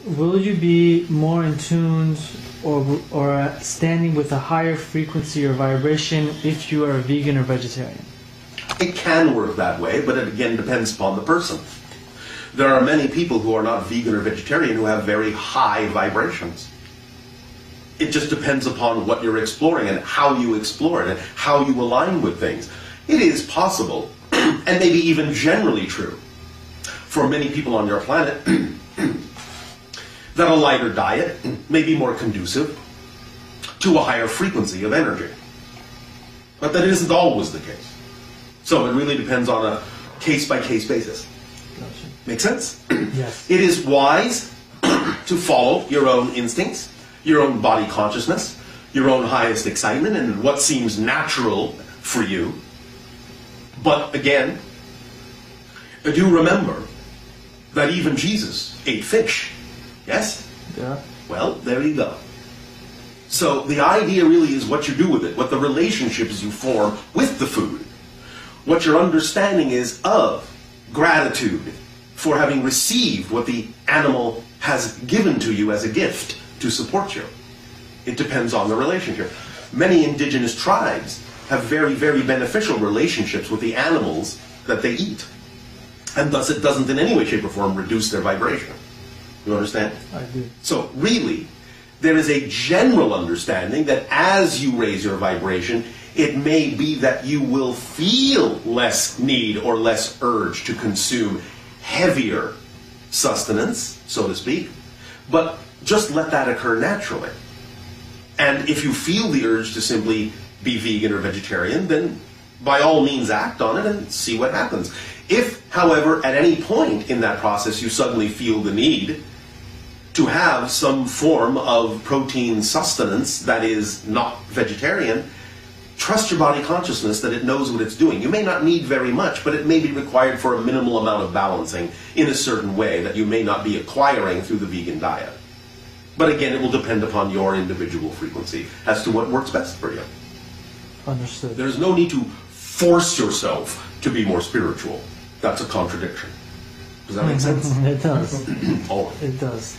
Will you be more in tune or standing with a higher frequency or vibration if you are a vegan or vegetarian? It can work that way, but it again depends upon the person. There are many people who are not vegan or vegetarian who have very high vibrations. It just depends upon what you're exploring and how you explore it and how you align with things. It is possible, and maybe even generally true, for many people on your planet that a lighter diet may be more conducive to a higher frequency of energy. But that isn't always the case. So it really depends on a case-by-case basis. Gotcha. Make sense? Yes. It is wise to follow your own instincts, your own body consciousness, your own highest excitement, and what seems natural for you. But again, do remember that even Jesus ate fish. Yes? Yeah. Well, there you go. So the idea really is what you do with it, what the relationships you form with the food, what your understanding is of gratitude for having received what the animal has given to you as a gift to support you. It depends on the relationship. Many indigenous tribes have very, very beneficial relationships with the animals that they eat. And thus it doesn't in any way, shape, or form reduce their vibration. You understand? I do. So really, there is a general understanding that as you raise your vibration, it may be that you will feel less need or less urge to consume heavier sustenance, so to speak, but just let that occur naturally. And if you feel the urge to simply be vegan or vegetarian, then by all means act on it and see what happens. If, however, at any point in that process you suddenly feel the need to have some form of protein sustenance that is not vegetarian, trust your body consciousness that it knows what it's doing. You may not need very much, but it may be required for a minimal amount of balancing in a certain way that you may not be acquiring through the vegan diet. But again, it will depend upon your individual frequency as to what works best for you. Understood. There's no need to force yourself to be more spiritual. That's a contradiction. Does that make sense? It does. Oh. It does.